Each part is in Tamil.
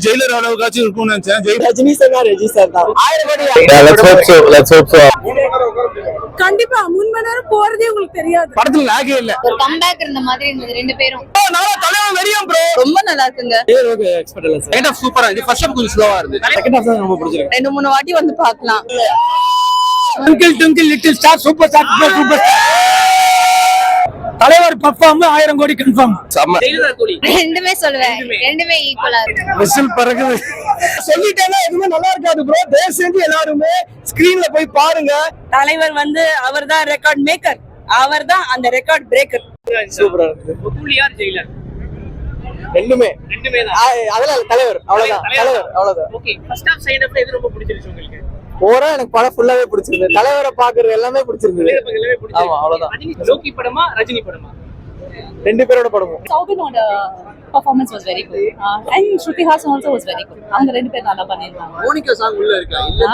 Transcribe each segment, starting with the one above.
ஜெயிலர் அளவுக்காச்சும் இருக்கும்னு நினைச்சேன். ரஜினி சார் ரெஜி சார் தான். 1000 கோடி. Let's hope so. கண்டிப்பா 3 மணி நேரம் போறதே உங்களுக்கு தெரியாது. படத்துல லாகே இல்ல. ஒரு கம்பேக் இருந்த மாதிரி இருந்தது ரெண்டு பேரும். நாளா தலைவன் வெறியம் ப்ரோ. ரொம்ப நல்லா இருக்குங்க. ஓகே எக்ஸ்பெக்ட் இல்ல சார். செகண்ட் ஹாஃப் சூப்பரா இருந்துச்சு. ஃபர்ஸ்ட் ஹாஃப் கொஞ்சம் ஸ்லோவா இருந்துச்சு. செகண்ட் ஹாஃப் தான் ரொம்ப பிடிச்சிருக்கு. 2-3 வாட்டி வந்து பார்க்கலாம். Twinkle little star super star. தலைவர் பர்ஃபார்ம் 1000 கோடி கன்ஃபார்ம். செம்ம. ரெண்டுமே சொல்லுவேன். ரெண்டுமே ஈக்குவலா இருக்கு. விசில் பறக்குது. சொல்லிட்டேன்னா எதுவுமே நல்லா இருக்காது ப்ரோ. தயவு செஞ்சு எல்லாருமே ஸ்கிரீன்ல போய் பாருங்க. தலைவர் வந்து அவர்தான் ரெக்கார்ட் மேக்கர். அவர்தான் அந்த ரெக்கார்ட் பிரேக்கர். சூப்பரா இருக்கு. கூலியார் ஜெயிலர் ரெண்டுமே தான். அதெல்லாம் தலைவர் அவ்வளவுதான். தலைவர் அவ்வளவுதான். Okay first half second half எது ரொம்ப பிடிச்சிருச்சு உங்களுக்கு? ஓரா எனக்கு படம் ஃபுல்லாவே பிடிச்சிருந்தது. தலைவரை பாக்குறது எல்லாமே பிடிச்சிருந்தது. எல்லாமே பிடிச்சிருக்கு. ஆமா அவ்வளவுதான். லோக்கி படமா ரஜினி படமா? ரெண்டு பேரோட படமும். Saubino's performance was very good. And Shruti Haasan also was very good. அவங்க ரெண்டு பேரும் நல்லா பண்ணிருக்காங்க. மோனிகா சாங் உள்ள இருக்கா? இல்ல.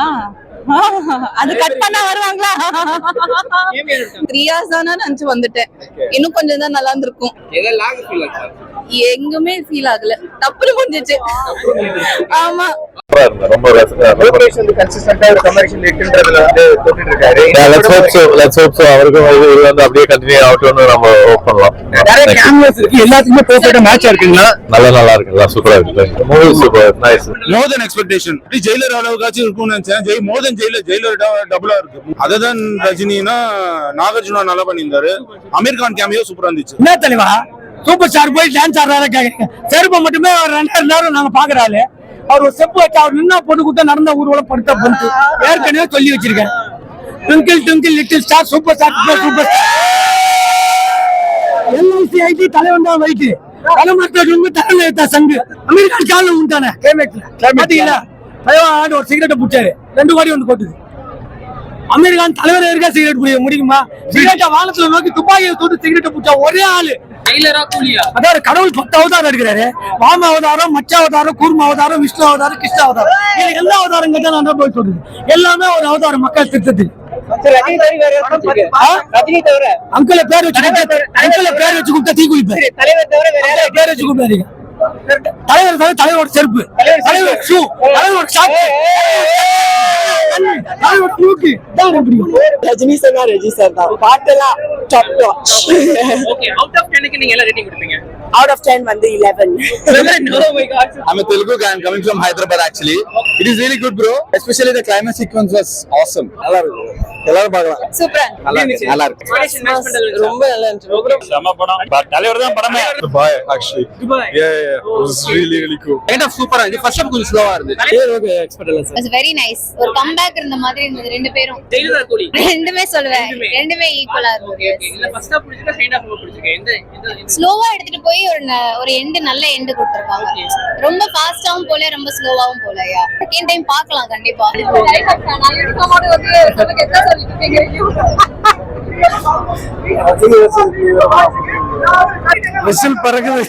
அது கட் பண்ண வருவாங்களா? 3 years தான நினைச்சு வந்துட்டேன். இன்னும் கொஞ்சம் தான் நல்லா இருந்திருக்கும். ஏதோ லாக் ஃபீல் ஆச்சு. எங்குமே ஃபீல் ஆகல. தப்புன்னு முடிஞ்சிச்சு. ஆமா. ரொம்ப லோகேஷ் வந்து கன்சிஸ்டன்ட்டா ஒரு கமர்ஷியல் ஹிட்ன்றதுல வந்து தொட்டிட்டு இருக்காரு. Let's hope so. அவருக்கு இது வந்து அப்படியே கண்டினியூ ஆகட்டும்னு நம்ம ஹோப் பண்ணலாம். நிறைய கேமராஸ் இருக்கு. எல்லாத்துக்குமே பெர்ஃபெக்ட்டா மேட்ச் இருக்குங்களா? நல்லா இருக்கு. சூப்பரா இருக்கு. Movie super nice. More than expectation. Jailer அளவுக்காச்சும் இருக்கும்னு நினைச்சேன். மோர் தென் ஜெயிலர் டபுளா இருக்கு. அதர் தென் ரஜினினா நாகார்ஜுனா நல்லா பண்ணியிருந்தாரு. அமீர் கான் கேமியோ சூப்பரா இருந்துச்சு. என்ன தலைவா சூப்பர் ஸ்டார் போய் டான்ஸ் ஆடுறாரு கேக்குறீங்க. செருப்பை மட்டுமே ஒரு 2 நேரம் நாங்க பாக்குறாரு. அவர் ஒரு செப்பு வச்சு அவர் நின்னா பொண்ணு கூட்ட நடந்த ஊர்வலம் படுத்த பொண்ணு ஏற்கனவே சொல்லி வச்சிருக்கேன். Twinkle little star super star. LIC IT தலைவன் தான் வைத்து தலைமை சங்கு அமெரிக்கன் காலம் உண்டானே பாத்தீங்களா? தலைவன் ஒரு சிகரெட்டை பிடிச்சாரு. 2 கோடி வந்து போட்டுது. அமெரிக்கான் தலைவர் இருக்கா சிகரெட் முடியுமா? சிகரெட்டை வானத்துல நோக்கி துப்பாக்கியை தொட்டு சிகரெட்டை பிடிச்சா ஒரே ஆளு. ஜெயிலரா கூலியா? அதாவது கடவுள் 10 அவதாரம் எடுக்கிறாரு. வாம அவதாரம், மச்ச அவதாரம், கூர்ம அவதாரம், விஷ்ணு அவதாரம், கிருஷ்ண அவதாரம். இது எல்லா அவதாரம் கேட்டா நான் தான் போய் சொல்றது. எல்லாமே ஒரு அவதாரம் மக்கள் திட்டத்துக்கு. அங்கிள் பேர் வச்சு கூப்பிட்டா தீ குளிப்பேன். பேர் வச்சு கூப்பிடாதீங்க. தலைவரோட செருப்பு, தலைவர் ஷூ, தலைவரோட ஷாக்கு, தலைவரோட மூக்கு தான் பிடிக்கும். ரஜினி சார் ரெஜி சார் தான். பாட்டெல்லாம் top notch. Okay out of 10 க்கு நீங்க என்ன ரேட்டிங் கொடுப்பீங்க? Out of 10 வந்து 11. Oh my god. I'm a Telugu guy. I'm coming from Hyderabad actually. It is really good bro. Especially the climax sequence was awesome. நல்லா இருக்கு. எல்லாரும் பார்க்கலாம். சூப்பரா. நல்லா இருக்கு. ஆடிஷன் மேட்ச் பண்றது ரொம்ப நல்லா இருந்துச்சு. செம படம். தலைவர் தான் படமே. Dubai actually. Yeah. It was really cool. Second half சூப்பரா இருந்துச்சு. ஃபர்ஸ்ட் ஹாஃப் கொஞ்சம் ஸ்லோவா இருந்துச்சு. ஓகே எக்ஸ்பெக்ட் இல்ல sir. It was very nice. ஒரு கம்பேக் இருந்த மாதிரி இருந்தது ரெண்டு பேரும். ஜெயிலரா கூலி. ரெண்டுமே சொல்லுவேன். ரெண்டுமே ஈக்குவலா இருந்தது. இல்ல ஃபர்ஸ்ட் ஹாஃப் பிடிச்சிருக்கா செகண்ட் ஹாஃப் பிடிச்சிருக்கா? எந்த ஸ்லோவா எடுத்துட்டு போய் ஒரு எண்ட் நல்ல எண்ட் கொடுத்திருக்காங்க. ரொம்ப ஃபாஸ்டாவும் போல ரொம்ப ஸ்லோவாவும் போலயா. செகண்ட் டைம் பார்க்கலாம் கண்டிப்பா. விசில் பறக்குது.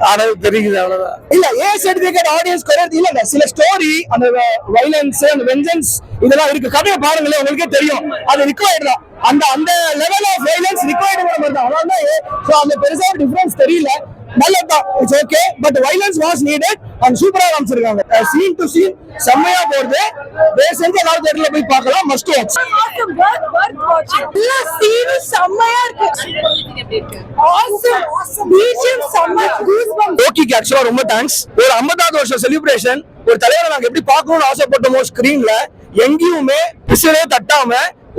ஆனா தெரியுது அவ்வளவுதான். இல்ல சர்டிபிகேட் ஆடியன்ஸ் குறையது இல்லங்க. சில ஸ்டோரி அந்த வயலன்ஸ் அந்த வெஞ்சன்ஸ் இதெல்லாம் இருக்கு. கதையை பாருங்களேன் உங்களுக்கே தெரியும். அது ரிக்வயர்ட் தான். அந்த லெவல் ஆஃப் வயலன்ஸ் ரிக்வயர்ட் மாதிரி தான். அதான் சோ அந்த பெருசா டிஃபரன்ஸ் தெரியல. நல்லதான். It's okay but violence was needed and சூப்பரா காமிச்சிருக்காங்க. சீன் டு சீன் செம்மையா போறது. தயவு செஞ்சு எல்லாரும் தேட்டர்ல போய் பார்க்கலாம். Must watch. எல்லா சீனும் செம்மையா இருக்கு. ஆசம் பீஜியம் செம்ம கூஸ்பம்ஸ். லோக்கிக்கு ஆக்சுவலா ரொம்ப தேங்க்ஸ். ஒரு 50வது வருஷம் செலிப்ரேஷன் ஒரு தலைவரை நாங்க எப்படி பார்க்கணும்னு ஆசைப்பட்டோமோ ஸ்கிரீன்ல எங்கேயுமே பிசரே தட்டாம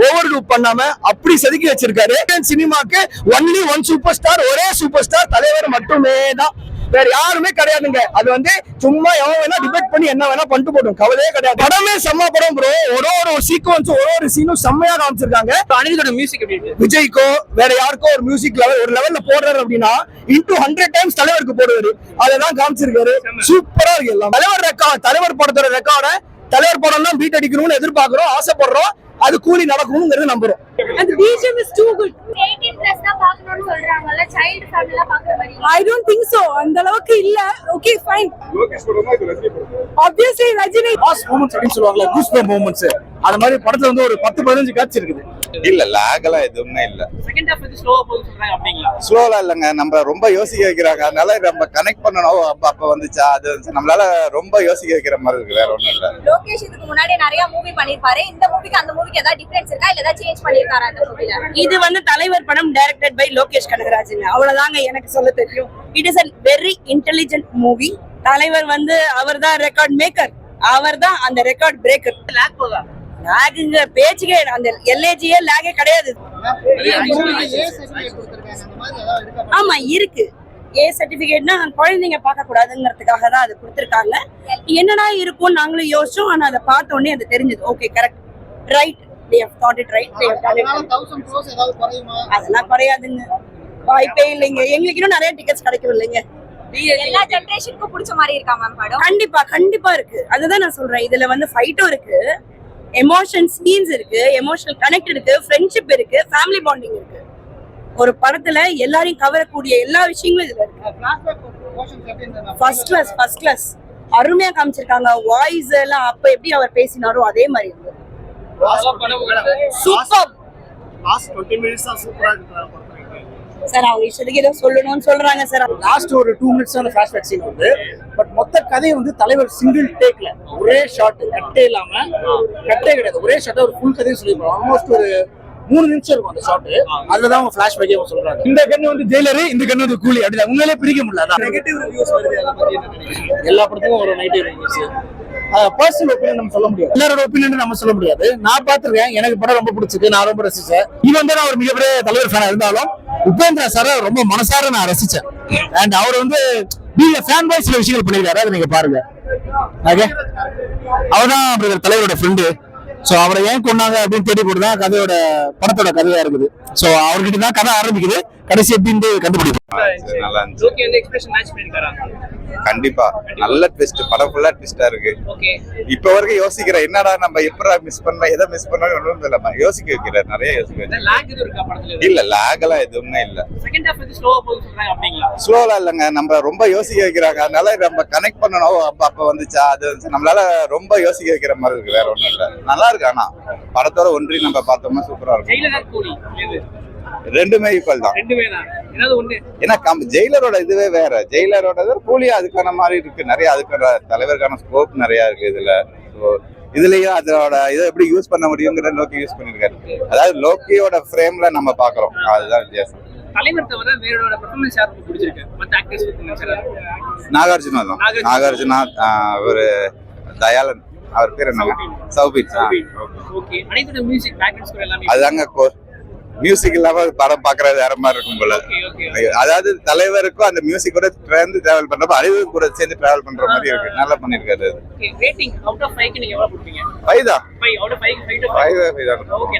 ஓவர் டூ பண்ணாம அப்படி செதுக்கி வச்சிருக்காரு. சினிமாக்கு ஒன்லி ஒன் சூப்பர் ஸ்டார், ஒரே சூப்பர் ஸ்டார் தலைவர் மட்டுமே தான். வேற யாருமே கிடையாதுங்க. அது வந்து சும்மா எவன் வேணா டிபேட் பண்ணி என்ன வேணா பண்ணிட்டு போட்டோம். கவலையே கிடையாது. படமே செம்ம படம் ப்ரோ. ஒரு சீக்வன்ஸ் ஒரு சீனும் செம்மையா காமிச்சிருக்காங்க. அனிருத்தோட மியூசிக் எப்படி இருக்கு? விஜய்க்கோ வேற யாருக்கோ ஒரு மியூசிக் லெவல் ஒரு லெவல்ல போடுறாரு அப்படின்னா into 100 times தலைவருக்கு போடுவாரு. அததான் காமிச்சிருக்காரு. சூப்பரா இருக்கு எல்லாம். தலைவர் படத்தோட ரெக்கார்ட தலைவர் படம் தான் பீட் அடிக்கணும்னு எதிர்பார்க்கிறோம், ஆசைப்படுறோம். அது கூலி நடக்கும்ங்கறது நம்புறோம். And the BGM is too good. 18+ தான் பார்க்கணும்னு சொல்றாங்கல்ல. சைல்ட் ஃபேமிலில பார்க்குற மாதிரி. I don't think so. அந்த அளவுக்கு இல்ல. Okay fine. லோகேஷ் படமா இது ரஜினி படம். Obviously ரஜினி. மாஸ் மூமெண்ட்ஸ் அப்படின்னு சொல்லுவாங்கல்ல, கூஸ்பம்ப் மூமெண்ட்ஸ். அந்த மாதிரி படத்துல வந்து ஒரு 10-15 காட்சி இருக்குது. இருந்தது இல்ல லேக் எல்லாம் எதுவுமே இல்ல. செகண்ட் ஹாஃப் வந்து ஸ்லோவா போகுது சொல்றாங்க அப்படிங்களா? ஸ்லோலா இல்லைங்க, நம்ம ரொம்ப யோசிக்க வைக்கிறாங்க, அதனால நம்ம கனெக்ட் பண்ணணும். அப்ப வந்துச்சா அது வந்துச்சு, நம்மளால ரொம்ப யோசிக்க வைக்கிற மாதிரி இருக்கு, வேற ஒண்ணும் இல்ல. லோகேஷ் இதுக்கு முன்னாடி நிறைய மூவி பண்ணிருப்பாரு, இந்த மூவிக்கு அந்த மூவிக்கு ஏதாவது டிஃபரன்ஸ் இருக்கா இல்ல ஏதாவது சேஞ்ச் பண்ணிருக்காரா அந்த மூவில? இது வந்து தலைவர் படம் டைரக்டட் பை லோகேஷ் கனகராஜன், அவ்வளவுதாங்க எனக்கு சொல்ல தெரியும். It is a very intelligent movie. தலைவர் வந்து அவர்தான் ரெக்கார்ட் மேக்கர், அவர்தான் அந்த ரெக்கார்ட் பிரேக்கர். லாக் போதா? லாகுங்க பேச்சுக்கே அந்த எல்ஏஜியே லாகே கிடையாது. ஆமா இருக்கு. ஏ சர்டிபிகேட்னா குழந்தைங்க பார்க்க கூடாதுங்கிறதுக்காக தான் அது கொடுத்துருக்காங்க. என்னடா இருக்கும் நாங்களும் யோசிச்சோம், ஆனா அதை பார்த்த உடனே அது தெரிஞ்சது. Okay correct, right, they have thought it right, they have done it. 1000 crores ஏதாவது குறையுமா? அதெல்லாம் குறையாதுங்க, வாய்ப்பே இல்லைங்க. எங்களுக்கு இன்னும் நிறைய டிக்கெட்ஸ் கிடைக்கும் இல்லைங்க. எல்லா ஜெனரேஷனுக்கும் பிடிச்ச மாதிரி இருக்கா மேம் படம்? கண்டிப்பா கண்டிப்பா இருக்கு. அதுதான் நான் சொல்றேன், இதுல வந்து ஃபைட்டும் இருக்கு, எமோஷன் சீன்ஸ் இருக்கு, எமோஷனல் கனெக்ட் இருக்கு, ஃப்ரெண்ட்ஷிப் இருக்கு, ஃபேமிலி பாண்டிங் இருக்கு. ஒரு படத்துல எல்லாரையும் கவரக்கூடிய எல்லா விஷயங்களும் இதுல இருக்கு. ஃபர்ஸ்ட் கிளாஸ் அருமையா காமிச்சிருக்காங்க. வாய்ஸ் எல்லாம் அப்ப எப்படி அவர் பேசினாரோ அதே மாதிரி இருக்கு. சூப்பர். லாஸ்ட் 20 மினிட்ஸ் தான் சூப்பரா இருக்கு. சார் அவங்க இஷ்டத்துக்கு ஏதோ சொல்லணும்னு சொல்றாங்க சார். லாஸ்ட் ஒரு 2 மினிட்ஸ் தான் ஃபிளாஷ்பேக் சீன் வந்து, பட் மொத்த கதையை வந்து தலைவர் சிங்கிள் டேக்ல ஒரே ஷாட், கட்டே இல்லாம, கட்டே கிடையாது, ஒரே ஷாட் ஒரு ஃபுல் கதையை சொல்லிருப்பாங்க. ஆல்மோஸ்ட் ஒரு 3 நிமிஷம் இருக்கும் அந்த ஷாட். அதுலதான் அவங்க ஃபிளாஷ்பேக்கே சொல்றாங்க. இந்த கண்ணு வந்து ஜெயிலர், இந்த கண்ணு வந்து கூலி, அப்படி உண்மையிலே பிரிக்க முடியல. நெகட்டிவ் ரிவ்யூஸ் வருது, அத பத்தி என்ன நினைக்கிறீங்க? எல்லா படத்துக்கும் ஒரு நெகட்டிவ் ரிவ்யூஸ். பர்சனல் ஒப்பீனியன் நம்ம சொல்ல முடியாது, எல்லாரோட ஒப்பீனியன் நம்ம சொல்ல முடியாது. நான் பாத்துருக்கேன், எனக்கு படம் ரொம்ப பிடிச்சிருக்கு, நான் ரொம்ப ரசிச்சேன். இது வந்து நான் ஒரு மிகப்பெரிய தலைவர் ஃபேனா இருந்தாலும் உபேந்திரா சார ரொம்ப மனசார நான் ரசிச்சேன். அண்ட் அவர் வந்து நீங்க ஃபேன் பாய் சில விஷயங்கள் பண்ணிருக்காரு, அதை நீங்க பாருங்க. ஓகே, அவர்தான் தலைவரோட ஃப்ரெண்டு. சோ அவரை ஏன் கொண்டாங்க அப்படின்னு தேடி போட்டுதான் கதையோட படத்தோட கதையா இருக்குது. சோ அவர்கிட்ட தான் கதை ஆரம்பிக்குது, கடைசி எப்படின்னு கண்டுபிடிக்கும். நல்லா இருந்துச்சு. ஓகே, அந்த எக்ஸ்பிரஷன் மேட்ச் பண்ணிருக்காரா? கண்டிப்பா நல்ல ட்விஸ்ட், படம் ஃபுல்லா ட்விஸ்டா இருக்கு. ஓகே, இப்ப வரைக்கும் யோசிக்கிறேன், என்னடா நம்ம எப்படா மிஸ் பண்ணோம், எதை மிஸ் பண்ணோம் ஒண்ணும் இல்ல, யோசிக்க வைக்கிறார், நிறைய யோசிக்க வைக்கிறார். லாக் இது இருக்கா படத்துல? இல்ல லேக் எல்லாம் எதுவுமே இல்ல. செகண்ட் ஹாஃப் வந்து ஸ்லோவா போகுது சொல்றாங்க அப்படிங்களா? ஸ்லோலா இல்லைங்க, நம்ம ரொம்ப யோசிக்க வைக்கிறாங்க, அதனால நம்ம கனெக்ட் பண்ணணும். அப்ப வந்துச்சா அது வந்துச்சு, நம்மளால ரொம்ப யோசிக்க வைக்கிற மாதிரி இருக்கு, வேற ஒண்ணும் இல்ல. நல்லா இருக்கு, ஆனா படத்தோட ஒன்றி நம்ம பார்த்தோம்னா சூப்பரா இருக்கும். ஜெயிலர் கூலி எது? ரெண்டுமே ஈக்குவல் தான். ரெண்டுமே தான். ஏதாவது ஒண்ணு ஏன்னா ஜெயிலரோட இதுவே வேற, ஜெயிலரோட கூலியா அதுக்கான மாதிரி இருக்கு, நிறைய அதுக்கான தலைவருக்கான ஸ்கோப் நிறைய இருக்கு இதுல. ஸோ இதுலயும் அதோட இதை எப்படி யூஸ் பண்ண முடியுங்கிற லோக்கி யூஸ் பண்ணிருக்காரு. அதாவது லோக்கியோட ஃப்ரேம்ல நம்ம பாக்குறோம், அதுதான் வித்தியாசம். தலைவர் தவிர வேறோட பெர்ஃபார்மன்ஸ் யாருக்கு பிடிச்சிருக்கு? மத்த ஆக்டர்ஸ் பத்தி நினைச்சறேன். நாகார்ஜுனா தான். நாகார்ஜுனா, ஒரு தயாளன், அவர் பேர் என்ன? சௌபின். ஓகே, அனைத்து மியூசிக் பேக்ரவுண்ட் ஸ்கோர் எல்லாமே அதுதாங்க கோர். மியூசிக் இல்லாம படம் பாக்குறது வேற மாதிரி இருக்கும் போல. அதாவது தலைவருக்கும் அந்த மியூசிக் கூட சேர்ந்து டிராவல் பண்றப்ப அறிவு கூட சேர்ந்து டிராவல் பண்ற மாதிரி இருக்கு, நல்லா பண்ணிருக்காரு. ஓகே, ரேட்டிங் அவுட் ஆஃப் 5 க்கு நீங்க எவ்வளவு கொடுப்பீங்க? 5 தான். 5 அவுட் ஆஃப் 5 5 தான். ஓகே.